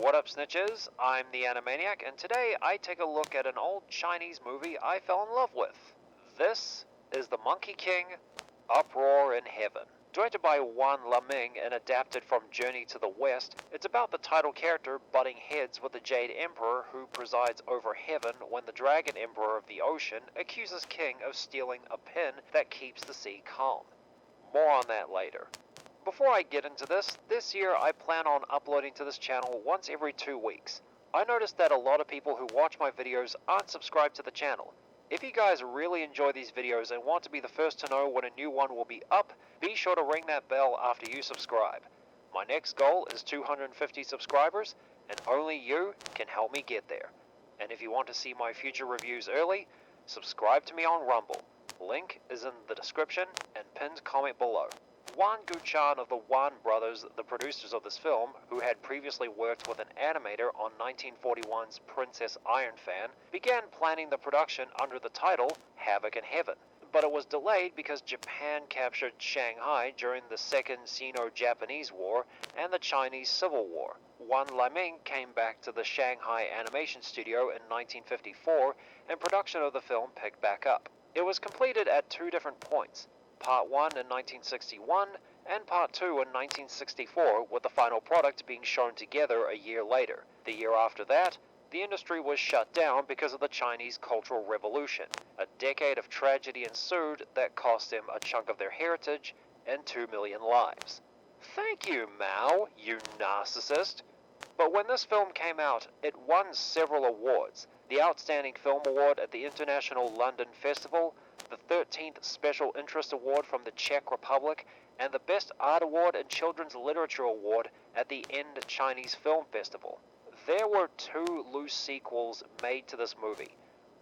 What up, snitches? I'm the Animaniac, and today I take a look at an old Chinese movie I fell in love with. This is The Monkey King, Uproar in Heaven. Directed by Wan Laming and adapted from Journey to the West, it's about the title character butting heads with the Jade Emperor who presides over heaven when the Dragon Emperor of the ocean accuses King of stealing a pin that keeps the sea calm. More on that later. Before I get into this year I plan on uploading to this channel once every 2 weeks. I noticed that a lot of people who watch my videos aren't subscribed to the channel. If you guys really enjoy these videos and want to be the first to know when a new one will be up, be sure to ring that bell after you subscribe. My next goal is 250 subscribers, and only you can help me get there. And if you want to see my future reviews early, subscribe to me on Rumble. Link is in the description and pinned comment below. Wan Guchan of the Wan brothers, the producers of this film, who had previously worked with an animator on 1941's Princess Iron Fan, began planning the production under the title Havoc in Heaven. But it was delayed because Japan captured Shanghai during the Second Sino-Japanese War and the Chinese Civil War. Wan Laming came back to the Shanghai Animation Studio in 1954 and production of the film picked back up. It was completed at 2 different points. Part 1 in 1961 and Part 2 in 1964, with the final product being shown together a year later. The year after that, the industry was shut down because of the Chinese Cultural Revolution. A decade of tragedy ensued that cost them a chunk of their heritage and 2 million lives. Thank you, Mao, you narcissist. But when this film came out, it won several awards. The Outstanding Film Award at the International London Festival, the 13th Special Interest Award from the Czech Republic, and the Best Art Award and Children's Literature Award at the End Chinese Film Festival. There were 2 loose sequels made to this movie.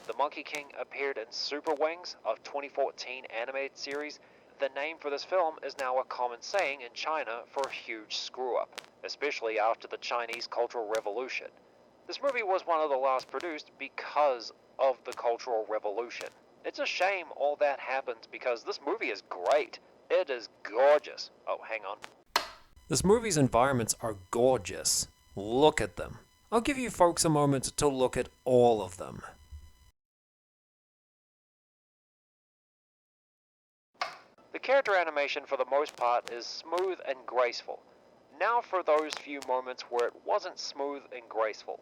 The Monkey King appeared in Super Wings, a 2014 animated series. The name for this film is now a common saying in China for a huge screw-up, especially after the Chinese Cultural Revolution. This movie was one of the last produced because of the Cultural Revolution. It's a shame all that happened because this movie is great. It is gorgeous. Oh, hang on. This movie's environments are gorgeous. Look at them. I'll give you folks a moment to look at all of them. The character animation for the most part is smooth and graceful. Now for those few moments where it wasn't smooth and graceful.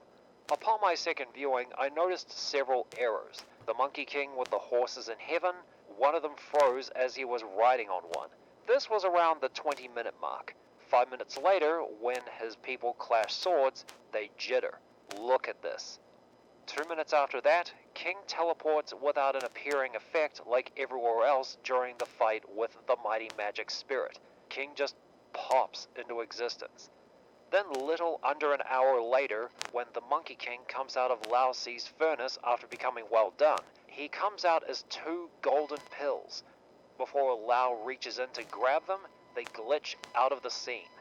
Upon my second viewing, I noticed several errors. The Monkey King with the horses in heaven, one of them froze as he was riding on one. This was around the 20-minute mark. 5 minutes later, when his people clash swords, they jitter. Look at this. 2 minutes after that, King teleports without an appearing effect like everywhere else during the fight with the mighty magic spirit. King just pops into existence. Then little under an hour later, when the Monkey King comes out of Lao Si's furnace after becoming well done, he comes out as 2 golden pills. Before Lao reaches in to grab them, they glitch out of the scene.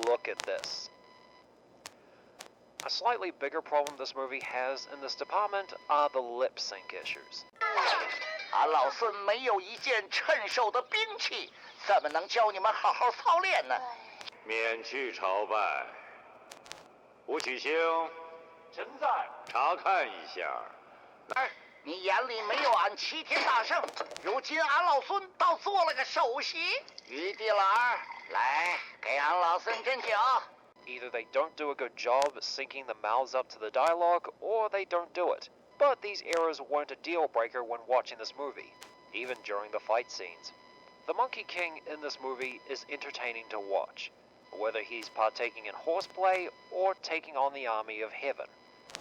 Look at this. A slightly bigger problem this movie has in this department are the lip sync issues. 俺老孙没有一件趁手的兵器，怎么能教你们好好操练呢？免去朝拜。吴曲星，真在。查看一下。哎，你眼里没有俺齐天大圣？如今俺老孙倒做了个首席。于地老儿，来给俺老孙斟酒。 Either they don't do a good job syncing the mouths up to the dialogue, or they don't do it. But these errors weren't a deal breaker when watching this movie, even during the fight scenes. The Monkey King in this movie is entertaining to watch, whether he's partaking in horseplay or taking on the army of heaven.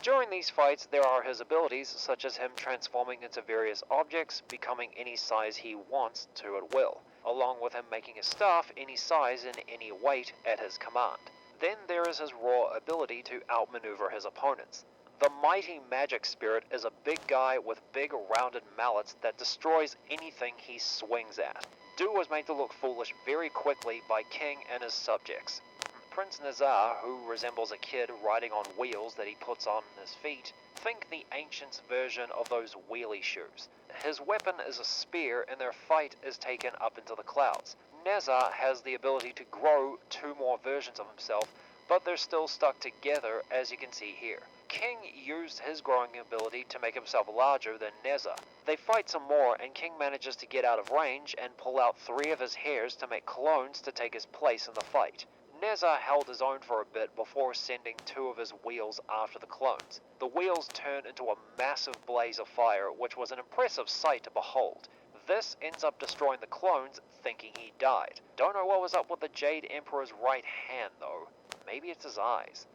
During these fights, there are his abilities, such as him transforming into various objects, becoming any size he wants to at will, along with him making his staff any size and any weight at his command. Then there is his raw ability to outmaneuver his opponents. The mighty magic spirit is a big guy with big rounded mallets that destroys anything he swings at. Du was made to look foolish very quickly by King and his subjects. Prince Nazar, who resembles a kid riding on wheels that he puts on his feet, think the ancients' version of those wheelie shoes. His weapon is a spear and their fight is taken up into the clouds. Nazar has the ability to grow 2 more versions of himself, but they're still stuck together, as you can see here. King used his growing ability to make himself larger than Neza. They fight some more, and King manages to get out of range and pull out 3 of his hairs to make clones to take his place in the fight. Neza held his own for a bit before sending 2 of his wheels after the clones. The wheels turned into a massive blaze of fire, which was an impressive sight to behold. This ends up destroying the clones, thinking he died. Don't know what was up with the Jade Emperor's right hand, though. Maybe it's his eyes.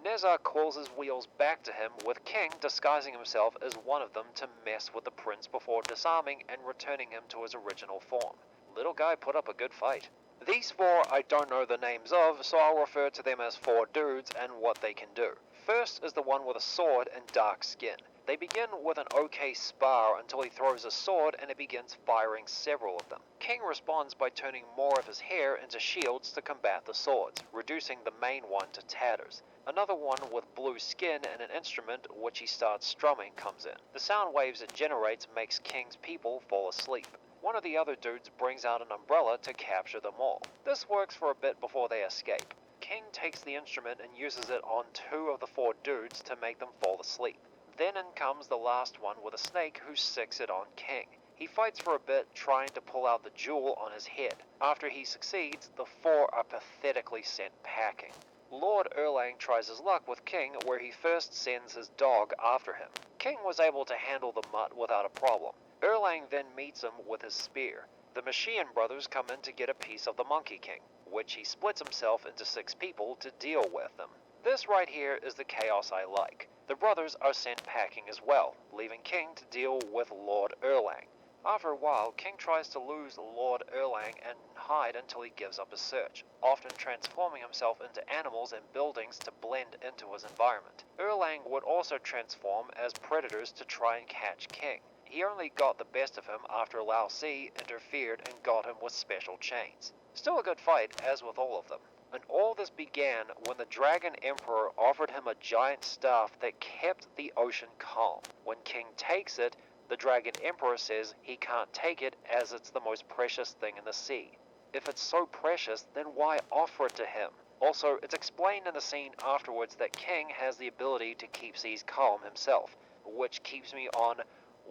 Neza calls his wheels back to him, with King disguising himself as one of them to mess with the prince before disarming and returning him to his original form. Little guy put up a good fight. These 4 I don't know the names of, so I'll refer to them as 4 dudes and what they can do. First is the one with a sword and dark skin. They begin with an okay spar until he throws a sword and it begins firing several of them. King responds by turning more of his hair into shields to combat the swords, reducing the main one to tatters. Another one with blue skin and an instrument which he starts strumming comes in. The sound waves it generates makes King's people fall asleep. One of the other dudes brings out an umbrella to capture them all. This works for a bit before they escape. King takes the instrument and uses it on 2 of the 4 dudes to make them fall asleep. Then in comes the last one with a snake who sicks it on King. He fights for a bit, trying to pull out the jewel on his head. After he succeeds, the 4 are pathetically sent packing. Lord Erlang tries his luck with King, where he first sends his dog after him. King was able to handle the mutt without a problem. Erlang then meets him with his spear. The Machian brothers come in to get a piece of the Monkey King, which he splits himself into 6 people to deal with them. This right here is the chaos I like. The brothers are sent packing as well, leaving King to deal with Lord Erlang. After a while, King tries to lose Lord Erlang and hide until he gives up his search, often transforming himself into animals and buildings to blend into his environment. Erlang would also transform as predators to try and catch King. He only got the best of him after Lao Si interfered and got him with special chains. Still a good fight, as with all of them. And all this began when the Dragon Emperor offered him a giant staff that kept the ocean calm. When King takes it, the Dragon Emperor says he can't take it as it's the most precious thing in the sea. If it's so precious, then why offer it to him? Also, it's explained in the scene afterwards that King has the ability to keep seas calm himself, which keeps me on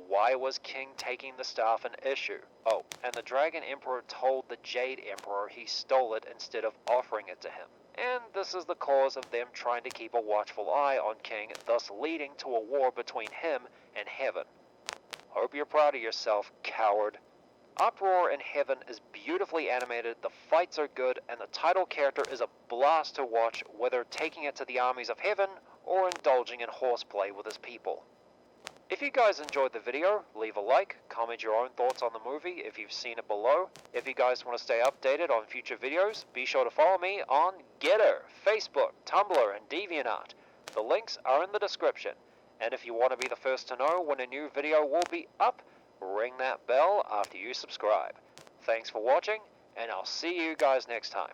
why was King taking the staff an issue? Oh, and the Dragon Emperor told the Jade Emperor he stole it instead of offering it to him. And this is the cause of them trying to keep a watchful eye on King, thus leading to a war between him and Heaven. Hope you're proud of yourself, coward. Uproar in Heaven is beautifully animated, the fights are good, and the title character is a blast to watch, whether taking it to the armies of heaven or indulging in horseplay with his people. If you guys enjoyed the video, leave a like, comment your own thoughts on the movie if you've seen it below. If you guys want to stay updated on future videos, be sure to follow me on Getter, Facebook, Tumblr, and DeviantArt. The links are in the description. And if you want to be the first to know when a new video will be up, ring that bell after you subscribe. Thanks for watching, and I'll see you guys next time.